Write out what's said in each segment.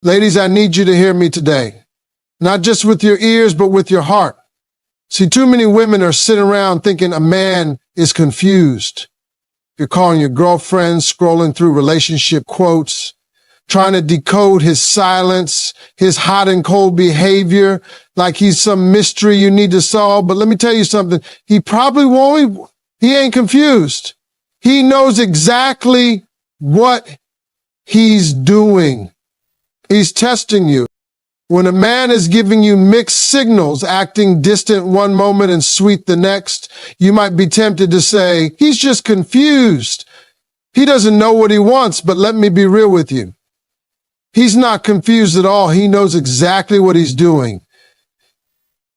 Ladies, I need you to hear me today. Not just with your ears, but with your heart. See, too many women are sitting around thinking a man is confused. You're calling your girlfriend, scrolling through relationship quotes, trying to decode his silence, his hot and cold behavior, like he's some mystery you need to solve. But let me tell you something. He probably won't. He ain't confused. He knows exactly what he's doing. He's testing you. When a man is giving you mixed signals, acting distant one moment and sweet the next, you might be tempted to say, he's just confused. He doesn't know what he wants, but let me be real with you. He's not confused at all. He knows exactly what he's doing.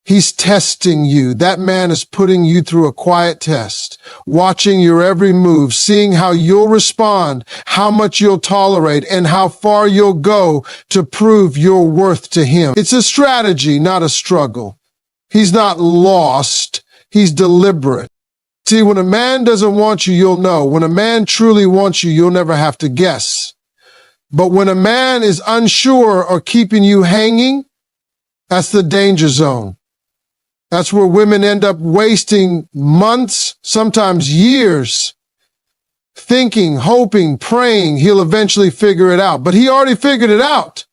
He's testing you. That man is putting you through a quiet test, watching your every move, seeing how you'll respond, how much you'll tolerate, and how far you'll go to prove your worth to him. It's a strategy, not a struggle. He's not lost. He's deliberate. See, when a man doesn't want you, you'll know. When a man truly wants you, you'll never have to guess. But when a man is unsure or keeping you hanging, that's the danger zone. That's where women end up wasting months, sometimes years, thinking, hoping, praying he'll eventually figure it out. But he already figured it out.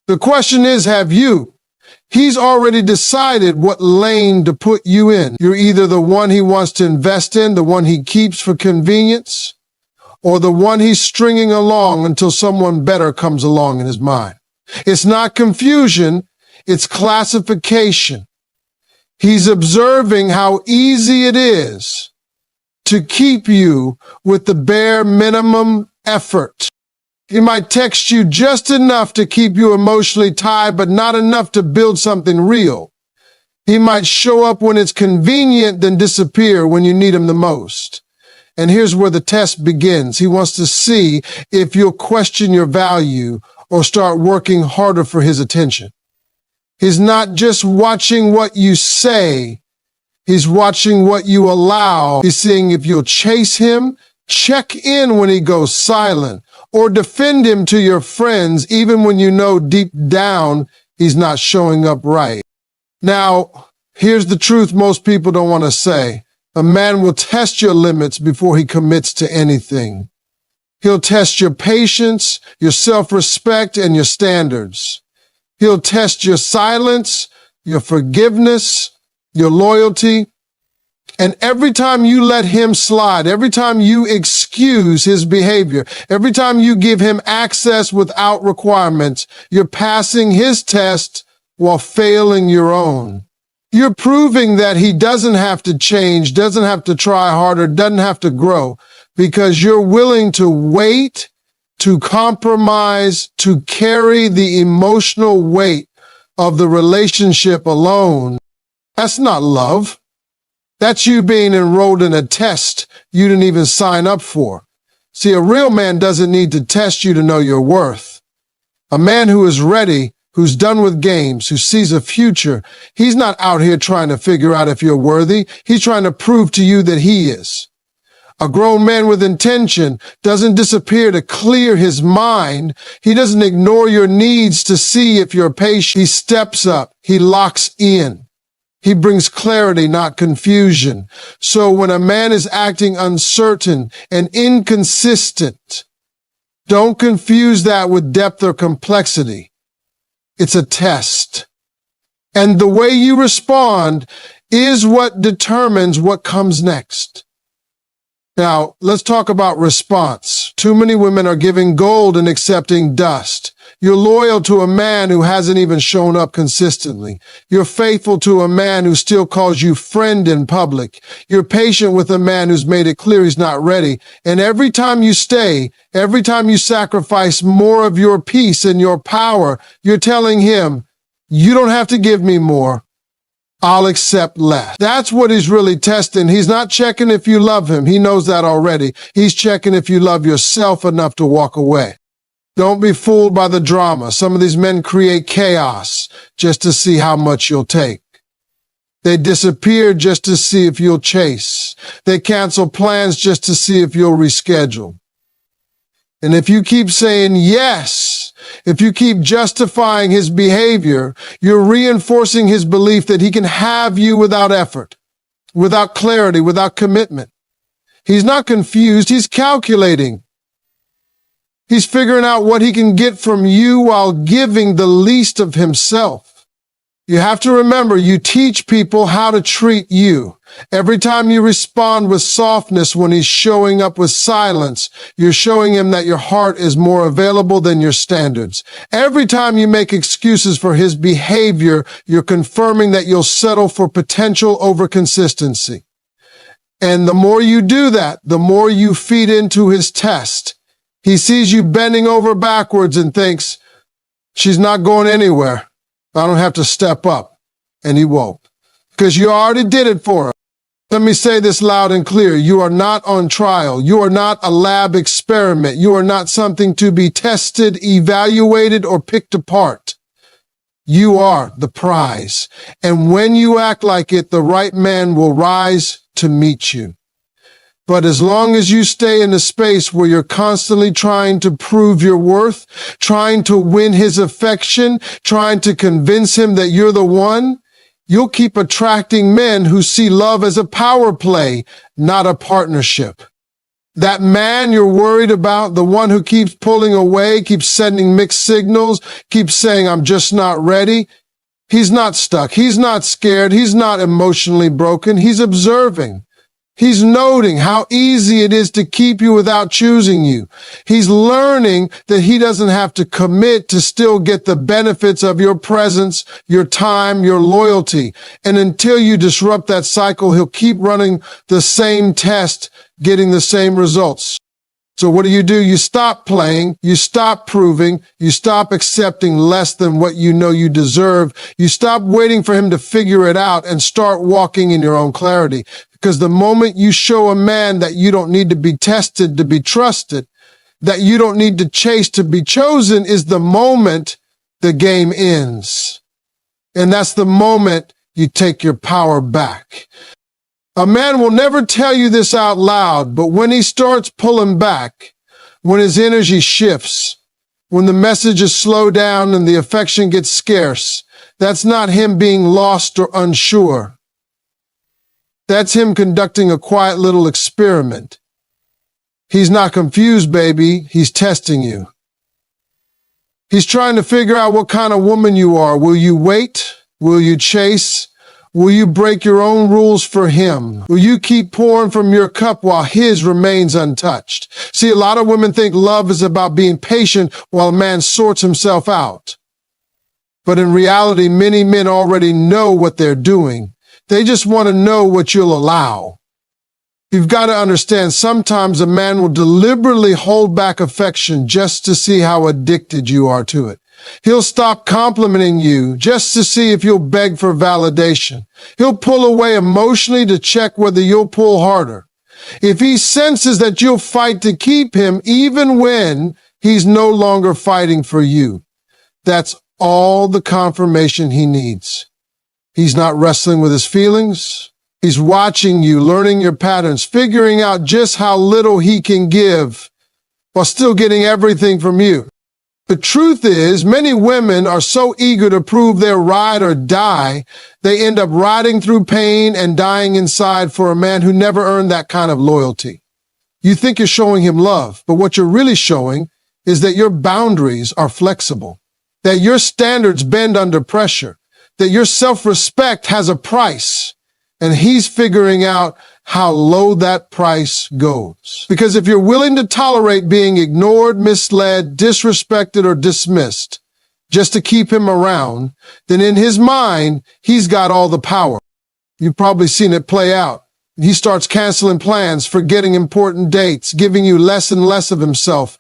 The question is, have you? He's already decided what lane to put you in. You're either the one he wants to invest in, the one he keeps for convenience, or the one he's stringing along until someone better comes along in his mind. It's not confusion, it's classification. He's observing how easy it is to keep you with the bare minimum effort. He might text you just enough to keep you emotionally tied, but not enough to build something real. He might show up when it's convenient, then disappear when you need him the most. And here's where the test begins. He wants to see if you'll question your value or start working harder for his attention. He's not just watching what you say. He's watching what you allow. He's seeing if you'll chase him, check in when he goes silent, or defend him to your friends, even when you know deep down he's not showing up right. Now, here's the truth most people don't want to say. A man will test your limits before he commits to anything. He'll test your patience, your self-respect, and your standards. He'll test your silence, your forgiveness, your loyalty. And every time you let him slide, every time you excuse his behavior, every time you give him access without requirements, you're passing his test while failing your own. You're proving that he doesn't have to change, doesn't have to try harder, doesn't have to grow, because you're willing to wait, to compromise, to carry the emotional weight of the relationship alone. That's not love. That's you being enrolled in a test you didn't even sign up for. See, a real man doesn't need to test you to know your worth. A man who is ready, who's done with games, who sees a future, he's not out here trying to figure out if you're worthy. He's trying to prove to you that he is. A grown man with intention doesn't disappear to clear his mind. He doesn't ignore your needs to see if you're patient. He steps up. He locks in. He brings clarity, not confusion. So when a man is acting uncertain and inconsistent, don't confuse that with depth or complexity. It's a test. And the way you respond is what determines what comes next. Now, let's talk about response. Too many women are giving gold and accepting dust. You're loyal to a man who hasn't even shown up consistently. You're faithful to a man who still calls you friend in public. You're patient with a man who's made it clear he's not ready. And every time you stay, every time you sacrifice more of your peace and your power, you're telling him, you don't have to give me more. I'll accept less. That's what he's really testing. He's not checking if you love him. He knows that already. He's checking if you love yourself enough to walk away. Don't be fooled by the drama. Some of these men create chaos just to see how much you'll take. They disappear just to see if you'll chase. They cancel plans just to see if you'll reschedule. And if you keep saying yes If you keep justifying his behavior, you're reinforcing his belief that he can have you without effort, without clarity, without commitment. He's not confused, he's calculating. He's figuring out what he can get from you while giving the least of himself. You have to remember, you teach people how to treat you. Every time you respond with softness when he's showing up with silence, you're showing him that your heart is more available than your standards. Every time you make excuses for his behavior, you're confirming that you'll settle for potential over consistency. And the more you do that, the more you feed into his test. He sees you bending over backwards and thinks, she's not going anywhere. I don't have to step up. And he won't. Because you already did it for her. Let me say this loud and clear. You are not on trial. You are not a lab experiment. You are not something to be tested, evaluated, or picked apart. You are the prize. And when you act like it, the right man will rise to meet you. But as long as you stay in a space where you're constantly trying to prove your worth, trying to win his affection, trying to convince him that you're the one, you'll keep attracting men who see love as a power play, not a partnership. That man you're worried about, the one who keeps pulling away, keeps sending mixed signals, keeps saying, I'm just not ready. He's not stuck. He's not scared. He's not emotionally broken. He's observing. He's noting how easy it is to keep you without choosing you. He's learning that he doesn't have to commit to still get the benefits of your presence, your time, your loyalty. And until you disrupt that cycle, he'll keep running the same test, getting the same results. So what do? You stop playing, you stop proving, you stop accepting less than what you know you deserve. You stop waiting for him to figure it out and start walking in your own clarity. Because the moment you show a man that you don't need to be tested to be trusted, that you don't need to chase to be chosen, is the moment the game ends. And that's the moment you take your power back. A man will never tell you this out loud, but when he starts pulling back, when his energy shifts, when the messages slow down and the affection gets scarce, that's not him being lost or unsure. That's him conducting a quiet little experiment. He's not confused, baby. He's testing you. He's trying to figure out what kind of woman you are. Will you wait? Will you chase? Will you break your own rules for him? Will you keep pouring from your cup while his remains untouched? See, a lot of women think love is about being patient while a man sorts himself out. But in reality, many men already know what they're doing. They just want to know what you'll allow. You've got to understand, sometimes a man will deliberately hold back affection just to see how addicted you are to it. He'll stop complimenting you just to see if you'll beg for validation. He'll pull away emotionally to check whether you'll pull harder. If he senses that you'll fight to keep him, even when he's no longer fighting for you, that's all the confirmation he needs. He's not wrestling with his feelings. He's watching you, learning your patterns, figuring out just how little he can give while still getting everything from you. The truth is, many women are so eager to prove they're ride or die, they end up riding through pain and dying inside for a man who never earned that kind of loyalty. You think you're showing him love, but what you're really showing is that your boundaries are flexible, that your standards bend under pressure, that your self-respect has a price, and he's figuring out how low that price goes. Because if you're willing to tolerate being ignored, misled, disrespected, or dismissed just to keep him around, then in his mind, he's got all the power. You've probably seen it play out. He starts canceling plans, forgetting important dates, giving you less and less of himself.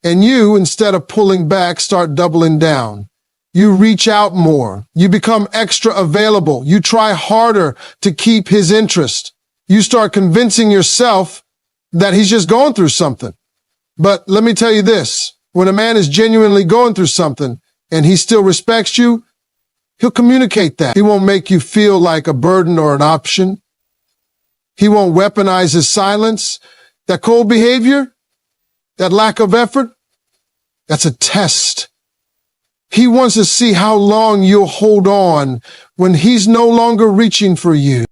And you, instead of pulling back, start doubling down. You reach out more. You become extra available. You try harder to keep his interest. You start convincing yourself that he's just going through something. But let me tell you this, when a man is genuinely going through something and he still respects you, he'll communicate that. He won't make you feel like a burden or an option. He won't weaponize his silence. That cold behavior, that lack of effort, that's a test. He wants to see how long you'll hold on when he's no longer reaching for you.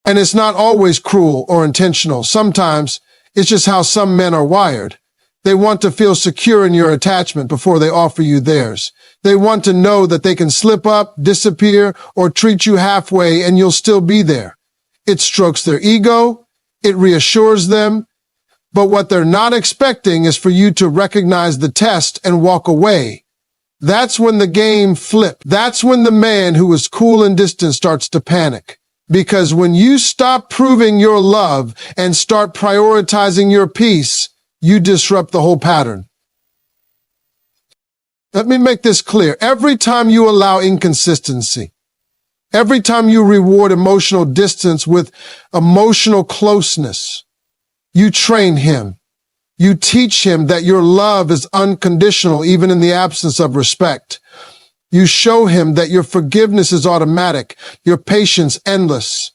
And it's not always cruel or intentional. Sometimes it's just how some men are wired. They want to feel secure in your attachment before they offer you theirs. They want to know that they can slip up, disappear, or treat you halfway and you'll still be there. It strokes their ego. It reassures them. But what they're not expecting is for you to recognize the test and walk away. That's when the game flips. That's when the man who is cool and distant starts to panic. Because when you stop proving your love and start prioritizing your peace, you disrupt the whole pattern. Let me make this clear. Every time you allow inconsistency, every time you reward emotional distance with emotional closeness, you train him. You teach him that your love is unconditional, even in the absence of respect. You show him that your forgiveness is automatic, your patience endless.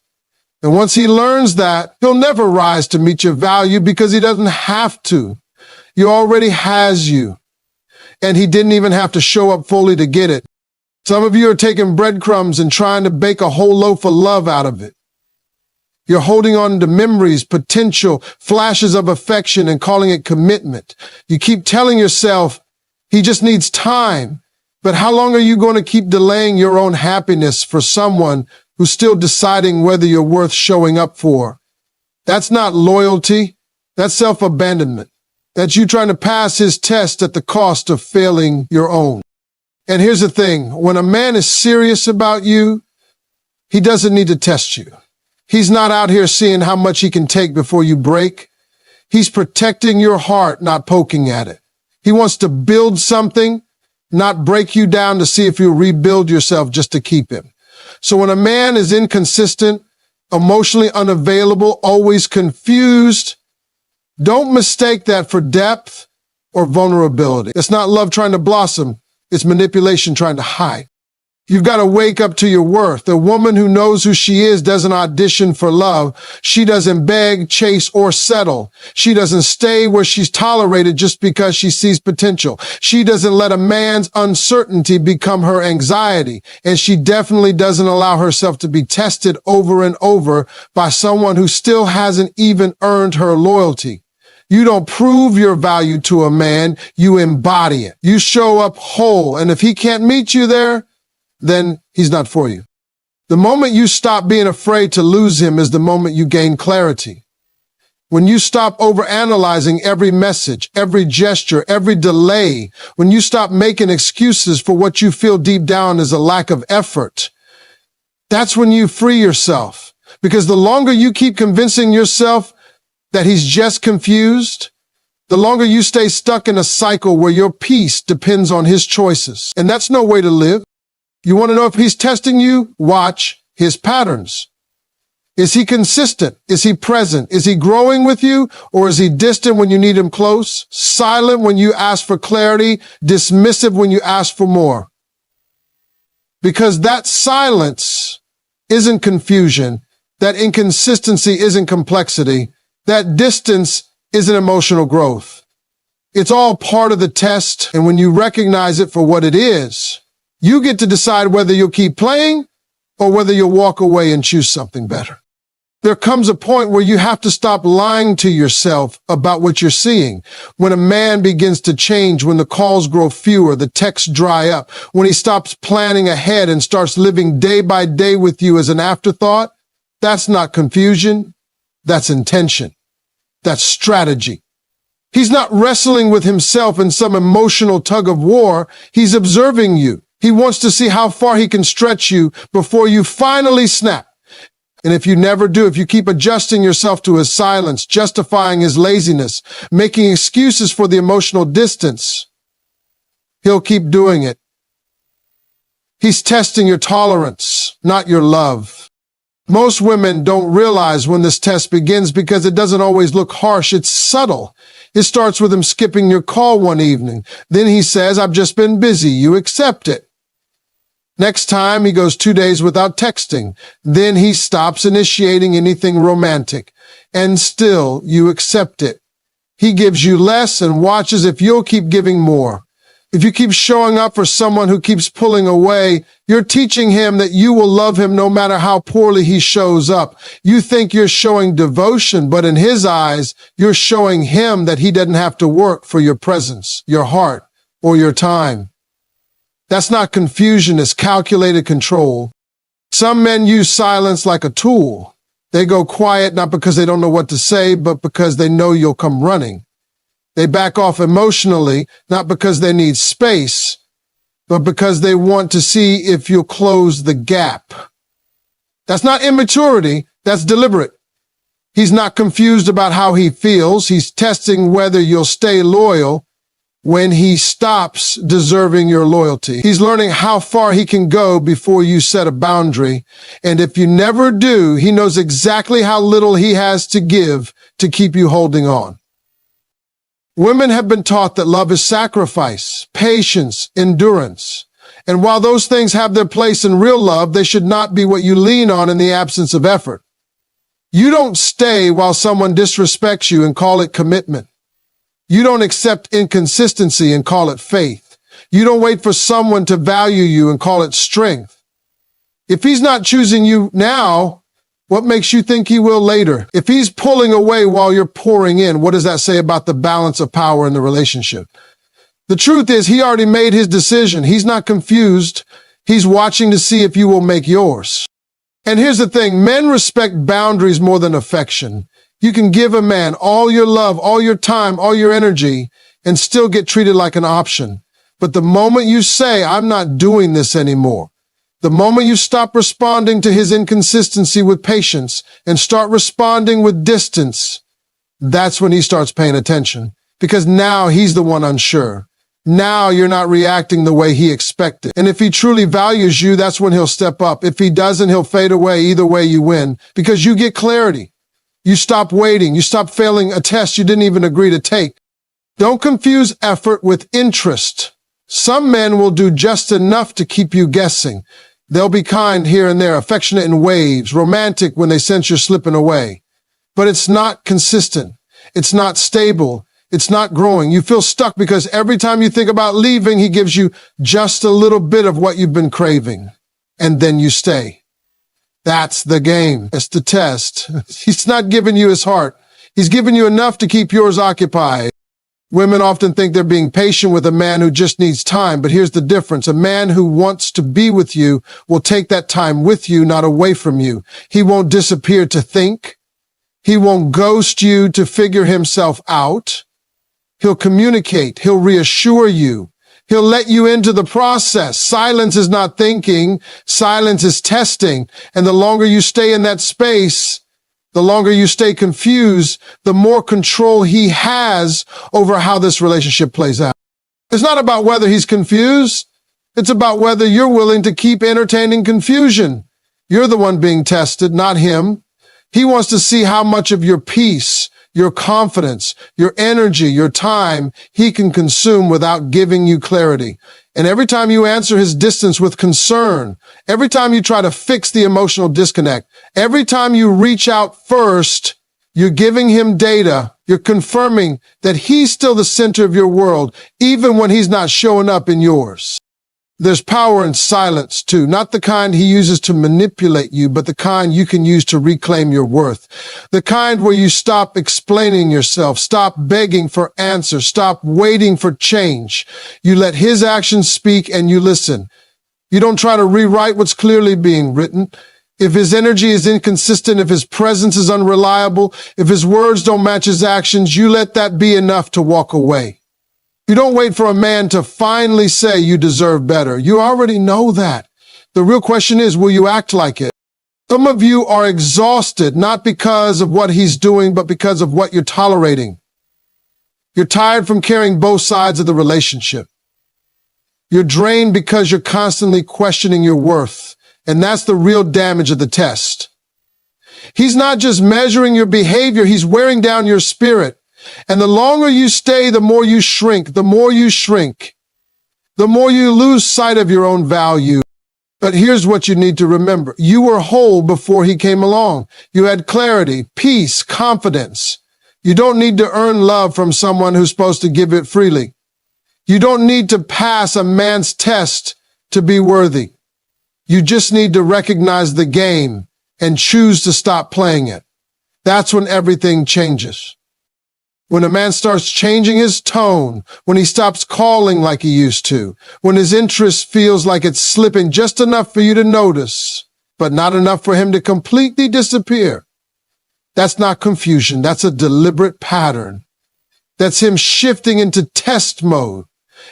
And once he learns that, he'll never rise to meet your value because he doesn't have to. He already has you. And he didn't even have to show up fully to get it. Some of you are taking breadcrumbs and trying to bake a whole loaf of love out of it. You're holding on to memories, potential, flashes of affection and calling it commitment. You keep telling yourself, he just needs time. But how long are you going to keep delaying your own happiness for someone who's still deciding whether you're worth showing up for? That's not loyalty. That's self-abandonment. That's you trying to pass his test at the cost of failing your own. And here's the thing. When a man is serious about you, he doesn't need to test you. He's not out here seeing how much he can take before you break. He's protecting your heart, not poking at it. He wants to build something, not break you down to see if you'll rebuild yourself just to keep him. So when a man is inconsistent, emotionally unavailable, always confused, don't mistake that for depth or vulnerability. It's not love trying to blossom. It's manipulation trying to hide. You've got to wake up to your worth. A woman who knows who she is doesn't audition for love. She doesn't beg, chase, or settle. She doesn't stay where she's tolerated just because she sees potential. She doesn't let a man's uncertainty become her anxiety. And she definitely doesn't allow herself to be tested over and over by someone who still hasn't even earned her loyalty. You don't prove your value to a man, you embody it. You show up whole, and if he can't meet you there, then he's not for you. The moment you stop being afraid to lose him is the moment you gain clarity. When you stop overanalyzing every message, every gesture, every delay, when you stop making excuses for what you feel deep down is a lack of effort, that's when you free yourself. Because the longer you keep convincing yourself that he's just confused, the longer you stay stuck in a cycle where your peace depends on his choices. And that's no way to live. You want to know if he's testing you? Watch his patterns. Is he consistent? Is he present? Is he growing with you? Or is he distant when you need him close? Silent when you ask for clarity? Dismissive when you ask for more? Because that silence isn't confusion. That inconsistency isn't complexity. That distance isn't emotional growth. It's all part of the test. And when you recognize it for what it is, you get to decide whether you'll keep playing or whether you'll walk away and choose something better. There comes a point where you have to stop lying to yourself about what you're seeing. When a man begins to change, when the calls grow fewer, the texts dry up, when he stops planning ahead and starts living day by day with you as an afterthought, that's not confusion. That's intention. That's strategy. He's not wrestling with himself in some emotional tug of war. He's observing you. He wants to see how far he can stretch you before you finally snap. And if you never do, if you keep adjusting yourself to his silence, justifying his laziness, making excuses for the emotional distance, he'll keep doing it. He's testing your tolerance, not your love. Most women don't realize when this test begins because it doesn't always look harsh. It's subtle. It starts with him skipping your call one evening. Then he says, "I've just been busy." You accept it. Next time, he goes 2 days without texting. Then he stops initiating anything romantic. And still, you accept it. He gives you less and watches if you'll keep giving more. If you keep showing up for someone who keeps pulling away, you're teaching him that you will love him no matter how poorly he shows up. You think you're showing devotion, but in his eyes, you're showing him that he doesn't have to work for your presence, your heart, or your time. That's not confusion, it's calculated control. Some men use silence like a tool. They go quiet not because they don't know what to say, but because they know you'll come running. They back off emotionally, not because they need space, but because they want to see if you'll close the gap. That's not immaturity, that's deliberate. He's not confused about how he feels. He's testing whether you'll stay loyal when he stops deserving your loyalty. He's learning how far he can go before you set a boundary. And if you never do, he knows exactly how little he has to give to keep you holding on. Women have been taught that love is sacrifice, patience, endurance. And while those things have their place in real love, they should not be what you lean on in the absence of effort. You don't stay while someone disrespects you and call it commitment. You don't accept inconsistency and call it faith. You don't wait for someone to value you and call it strength. If he's not choosing you now, what makes you think he will later? If he's pulling away while you're pouring in, what does that say about the balance of power in the relationship? The truth is, he already made his decision. He's not confused. He's watching to see if you will make yours. And here's the thing, men respect boundaries more than affection. You can give a man all your love, all your time, all your energy, and still get treated like an option. But the moment you say, I'm not doing this anymore, the moment you stop responding to his inconsistency with patience and start responding with distance, that's when he starts paying attention. Because now he's the one unsure. Now you're not reacting the way he expected. And if he truly values you, that's when he'll step up. If he doesn't, he'll fade away. Either way, you win. Because you get clarity. You stop waiting. You stop failing a test you didn't even agree to take. Don't confuse effort with interest. Some men will do just enough to keep you guessing. They'll be kind here and there, affectionate in waves, romantic when they sense you're slipping away. But it's not consistent. It's not stable. It's not growing. You feel stuck because every time you think about leaving, he gives you just a little bit of what you've been craving. And then you stay. That's the game. It's the test. He's not giving you his heart. He's giving you enough to keep yours occupied. Women often think they're being patient with a man who just needs time, but here's the difference. A man who wants to be with you will take that time with you, not away from you. He won't disappear to think. He won't ghost you to figure himself out. He'll communicate. He'll reassure you. He'll let you into the process. Silence is not thinking. Silence is testing. And the longer you stay in that space, the longer you stay confused, the more control he has over how this relationship plays out. It's not about whether he's confused. It's about whether you're willing to keep entertaining confusion. You're the one being tested, not him. He wants to see how much of your peace, your confidence, your energy, your time he can consume without giving you clarity. And every time you answer his distance with concern, every time you try to fix the emotional disconnect, every time you reach out first, you're giving him data. You're confirming that he's still the center of your world, even when he's not showing up in yours. There's power in silence, too. Not the kind he uses to manipulate you, but the kind you can use to reclaim your worth. The kind where you stop explaining yourself, stop begging for answers, stop waiting for change. You let his actions speak and you listen. You don't try to rewrite what's clearly being written. If his energy is inconsistent, if his presence is unreliable, if his words don't match his actions, you let that be enough to walk away. You don't wait for a man to finally say you deserve better. You already know that. The real question is, will you act like it? Some of you are exhausted, not because of what he's doing, but because of what you're tolerating. You're tired from carrying both sides of the relationship. You're drained because you're constantly questioning your worth. And that's the real damage of the test. He's not just measuring your behavior, he's wearing down your spirit. And the longer you stay, the more you shrink. The more you shrink, the more you lose sight of your own value. But here's what you need to remember. You were whole before he came along. You had clarity, peace, confidence. You don't need to earn love from someone who's supposed to give it freely. You don't need to pass a man's test to be worthy. You just need to recognize the game and choose to stop playing it. That's when everything changes. When a man starts changing his tone, when he stops calling like he used to, when his interest feels like it's slipping just enough for you to notice, but not enough for him to completely disappear. That's not confusion. That's a deliberate pattern. That's him shifting into test mode.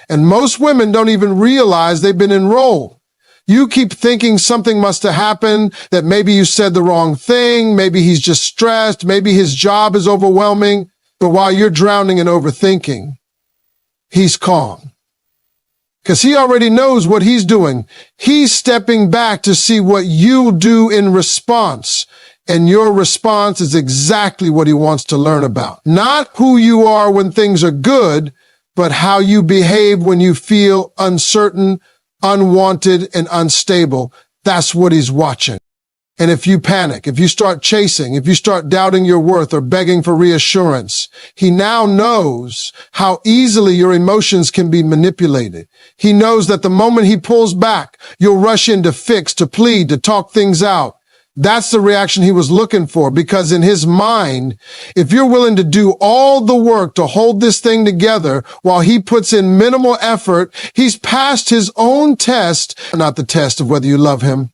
And most women don't even realize they've been enrolled. You keep thinking something must have happened, that maybe you said the wrong thing, maybe he's just stressed, maybe his job is overwhelming. But while you're drowning in overthinking, he's calm. Because he already knows what he's doing. He's stepping back to see what you'll do in response. And your response is exactly what he wants to learn about. Not who you are when things are good, but how you behave when you feel uncertain, unwanted, and unstable. That's what he's watching. And if you panic, if you start chasing, if you start doubting your worth or begging for reassurance, he now knows how easily your emotions can be manipulated. He knows that the moment he pulls back, you'll rush in to fix, to plead, to talk things out. That's the reaction he was looking for, because in his mind, if you're willing to do all the work to hold this thing together while he puts in minimal effort, he's passed his own test, not the test of whether you love him,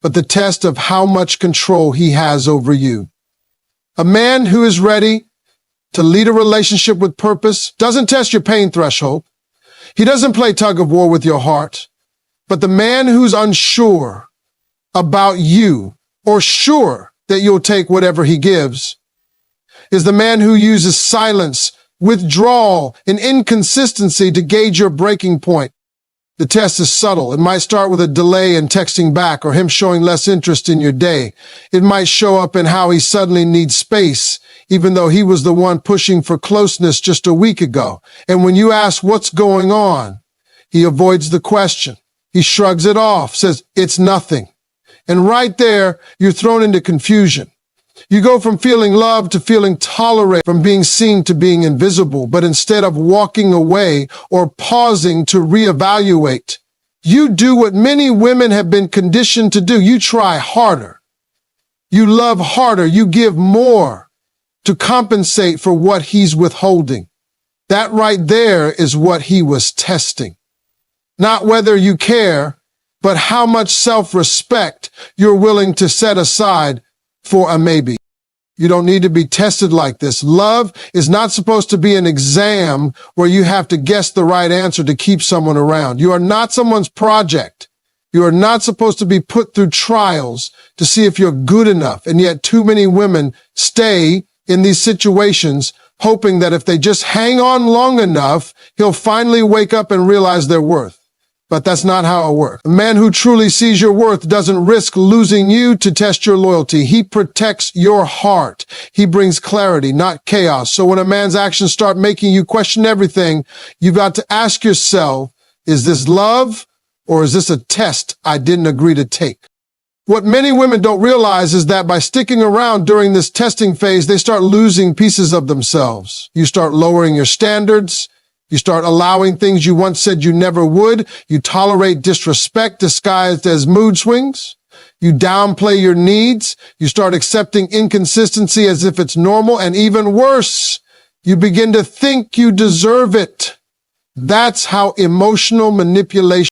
but the test of how much control he has over you. A man who is ready to lead a relationship with purpose doesn't test your pain threshold. He doesn't play tug of war with your heart. But the man who's unsure about you, or sure that you'll take whatever he gives, is the man who uses silence, withdrawal, and inconsistency to gauge your breaking point. The test is subtle. It might start with a delay in texting back or him showing less interest in your day. It might show up in how he suddenly needs space, even though he was the one pushing for closeness just a week ago. And when you ask what's going on, he avoids the question. He shrugs it off, says, "It's nothing." And right there, you're thrown into confusion. You go from feeling loved to feeling tolerated, from being seen to being invisible. But instead of walking away or pausing to reevaluate, you do what many women have been conditioned to do. You try harder. You love harder. You give more to compensate for what he's withholding. That right there is what he was testing. Not whether you care, but how much self-respect you're willing to set aside for a maybe. You don't need to be tested like this. Love is not supposed to be an exam where you have to guess the right answer to keep someone around. You are not someone's project. You are not supposed to be put through trials to see if you're good enough. And yet too many women stay in these situations hoping that if they just hang on long enough, he'll finally wake up and realize their worth. But that's not how it works. A man who truly sees your worth doesn't risk losing you to test your loyalty. He protects your heart. He brings clarity, not chaos. So when a man's actions start making you question everything, you've got to ask yourself, is this love or is this a test I didn't agree to take? What many women don't realize is that by sticking around during this testing phase, they start losing pieces of themselves. You start lowering your standards. You start allowing things you once said you never would. You tolerate disrespect disguised as mood swings. You downplay your needs. You start accepting inconsistency as if it's normal. And even worse, you begin to think you deserve it. That's how emotional manipulation